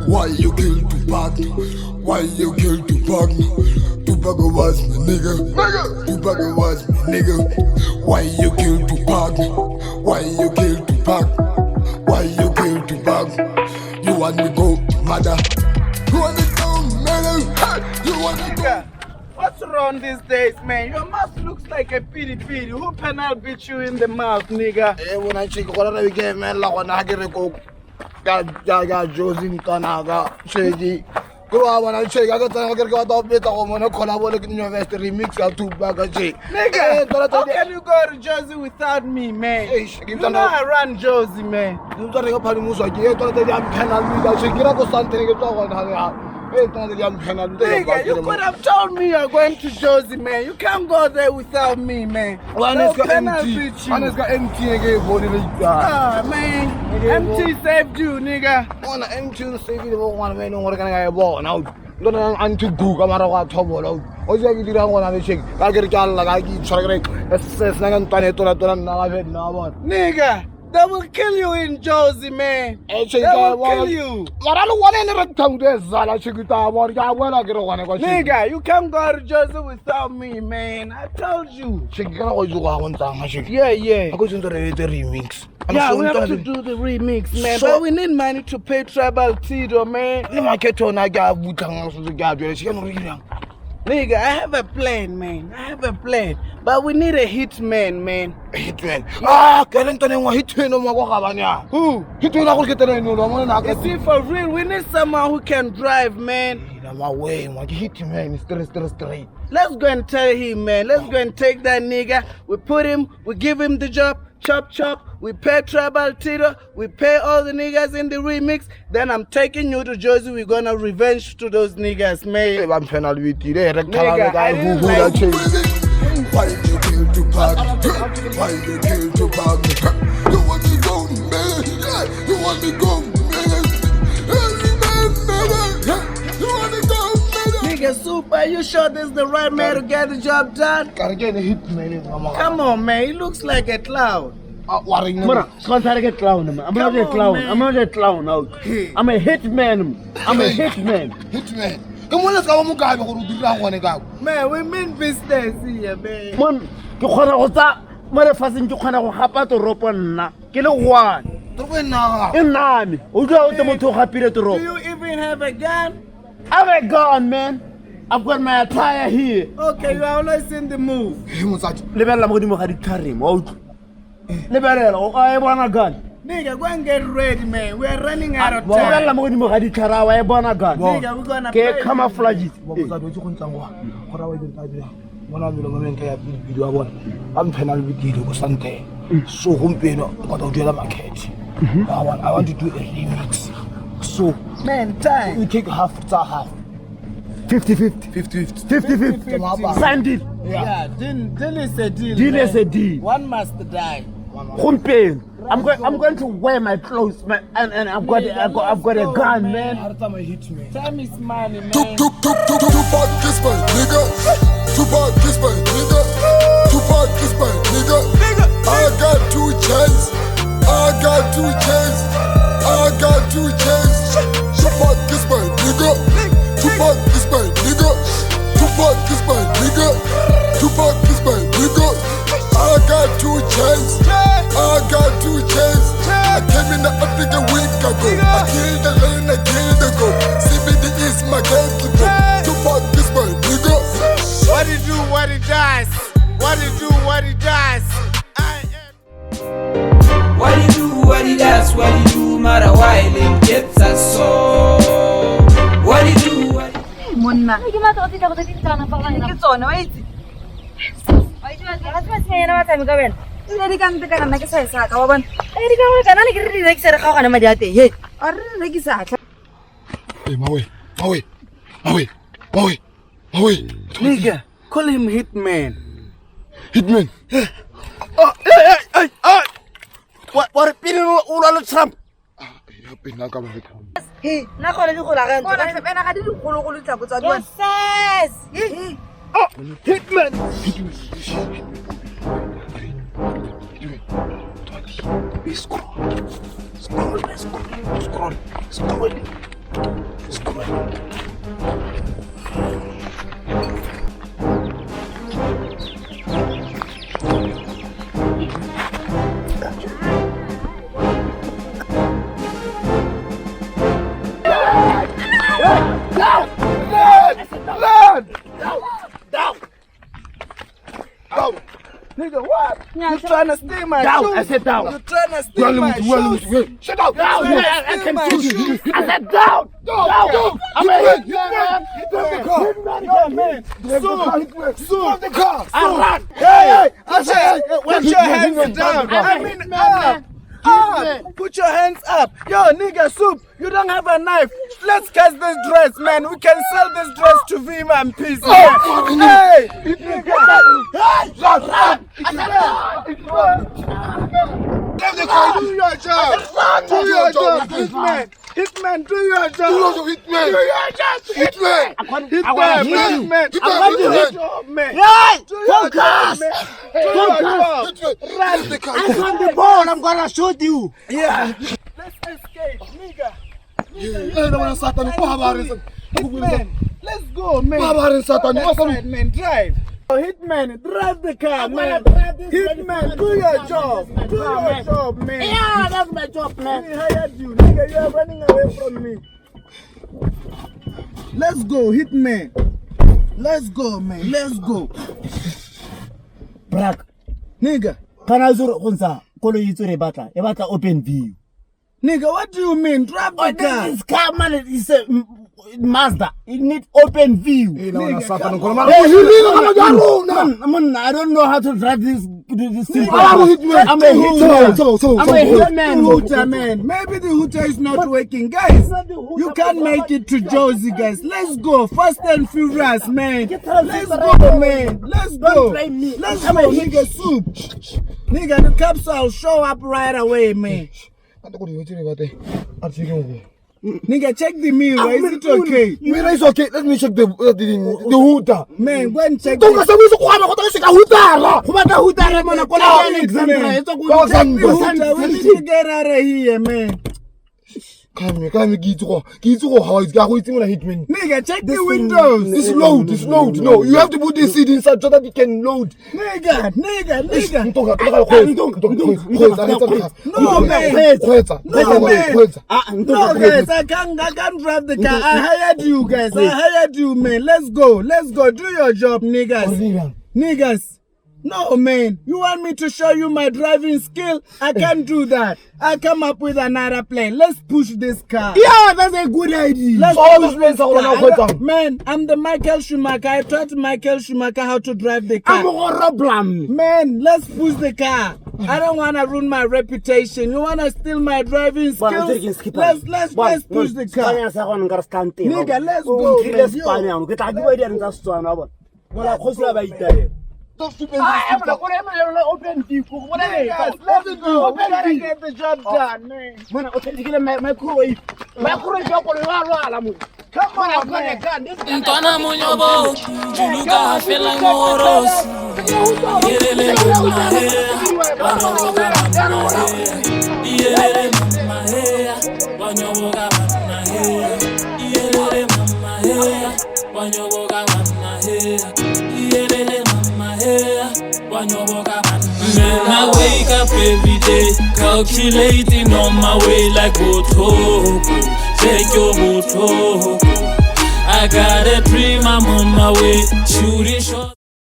Why you kill Tupac? Why you kill Tupac? Tupac was my nigga. Tupac was my nigga. Why you kill Tupac? Why you kill Tupac? Why you kill Tupac? You want me go mother? You want me go mother? You want me go? What's wrong these days, man? Your mouth looks like a pity. Who penal beat you in the mouth, nigga? Hey, when I check what I get, man, like when I get a coke, got Josie Ntonka, Cheki. Go on, when I check, I got to get out better when I collaborate in your vest remix got two bags of shit. Nigga, how can you go to Josie without me, man? You know I run Josie, man. You don't have to move, so you don't have to penal me. I should get up something to go on. Nigga, you could have told me you're going to Josie, man. You can't go there without me, man. One is got empty. One is got empty again, body. Ah, man. Empty saved you, nigga. One empty to save you. One man, no one can get a ball now. Don't unto Google, I'm out of trouble. Or you did not want to shake. I get a car like I keep trying to say, nigga. They will kill you in Josie, man. They will kill you. Nigga, you can't go to Josie without me, man. I told you. Yeah. Yeah, we have to do the remix, man. But we need money to pay Tribal Tito, man. Nigga, I have a plan, man. I have a plan. But we need a hitman, man. A hitman? Ah, hitman. Who? Hitman. You see, for real, we need someone who can drive, man. Hitman. Let's go and tell him, man. Let's go and take that nigga. We give him the job. Chop. We pay Tribal Tito. We pay all the niggas in the remix. Then I'm taking you to Josie. We're gonna revenge to those niggas, man. I'm penal with you. Nigga, I didn't like you. Why you kill Tupac? Why you kill Tupac? You want me go, man? You want me go, man? You want me go, man? Nigga, Soup, are you sure this is the right man to get the job done? Come on, man. He looks like a clown. I'm not a clown. I'm not a clown. I'm not a clown. I'm a hitman. I'm a hitman. Hitman. Come on, let's go. Man, we mean business here, man. Man, you can't go. Mother fasting, you can't go. Happen to rope on. Kill one. In none. Who's out the motor happy to rope? Do you even have a gun? I have a gun, man. I've got my attire here. Okay, you are always in the move. I want a gun. Nigga, go and get ready, man. We are running out of time. I want a gun. Nigga, we're gonna play. Camouflage it. I'm penal with you, Sante. So, market. I want to do a remix. So, man, time. We take half. 50-50. Sign deal. Yeah, deal is a deal. Deal is a deal. One must die. I'm going to wear my clothes, man, and I've got a gun, man. Time is money, man. Tupac is my nigga. Tupac is my nigga. Tupac is my nigga. I got 2 chains. I got 2 chains. I got 2 chains. Tupac is my nigga. Tupac is my nigga. Tupac is my nigga. Tupac is my nigga. I got 2 chains. I got 2 chains. I came in the Africa week ago. I killed the lane, I killed the go. CBD is my gatekeeper. Tupac is my nigga. What he do, what he does. What he do, what he does. What he do, what he does, what he do, matter why he gets us so. What he do, what he do. Monna. Ke matla go tla go ke tsona wa itse. Wa itse ga tsena tsena wa tsama ka wena. Ile di ka ntse kana nna ke sa isa ka wa bona. Di ka go kana le ke re di ka ga gona madi a teng. Hey, a re ke sa tla. Hey, Mawee. Nigga, call him Hitman. Hitman. Oh, hey. What a pin all Trump. Hey, na go le di go la ga ntse. Bona fepena ga di di go tla botsa bona. Yes. Oh, Hitman. Scroll. Nigga, what? You trying to steal my shoes? I said down. You trying to steal my shoes? Shut up! Down! I can my shoot you. shoes. I said down! Down! I'm a hitman! Yo, man. Stop the car! I run! Hey, I said, put your hands down. I mean, up. Put your hands up. Yo, nigga, Soup, you don't have a knife. Let's catch this dress, man. We can sell this dress to Vima and Peace. Hey! Leave the car! Do your job! Do your job, Hitman! Hitman, do your job! Hitman! Do your job! Hitman! Hitman! Hitman! Do your job, man! Do your job, man! Do your job! Leave the car! I'm the ball, I'm gonna shoot you! Yeah! Let's escape, nigga! Hitman, let's go, man! That's right, man, drive! Hitman, drive the car, man! Hitman, do your job! Do your job, man! Yeah, that's my job, man. We hired you, nigga, you are running away from me! Let's go, Hitman! Let's go, man, let's go! Black, Nigga! kana zuru kunsa kolo yitsure batla e batla open view. Nigga, what do you mean? Drive the car! This car, man, is a Mazda. It needs open view. Nigga, Man, I don't know how to drive this thing. I'm a hitman. man. Maybe the hooter is not working. Guys, you can't make it to Josie, guys. Let's go. Fast and furious, man. Let's go, man. Let's go. Let's go, nigga, Soup. Nigga, the cops will show up right away, man. Nigga, check the mirror. Is it okay? Mirror is okay. Let me check the hooter. Man, go and check Ntonka, the hooter. We need to get out of here, man. Come, how it's Hitman. Nigga, check the windows. It's load. No, you have to put this seed inside so that it can load. Nigga. Ntonka, No, guys, I can't drive the car. I hired you, guys. I hired you, man. Let's go. Do your job, niggas. No, man. You want me to show you my driving skill? I can't do that. I come up with another plan. Let's push this car. Yeah, that's a good idea. Let's all push these plans this car. Man, I'm the Michael Schumacher. I taught Michael Schumacher how to drive the car. Man, let's push the car. I don't want to ruin my reputation. You want to steal my driving skills? Let's push the car. Nigga, let's go. Let's Open view. Let's go. We gotta get the job done, man. Come on, man. Ntwana munyobo, juluka hafela ngoros. Yerele mama hea, wanyoboga mama hea. Yerele mama hea, wanyoboga mama hea. Yerele mama hea, wanyoboga mama hea. Yerele mama hea, wanyoboga mama hea. Man, I wake up every day, calculating on my way like Bohloko. Take your Bohloko. I got a dream, I'm on my way, shooting shots.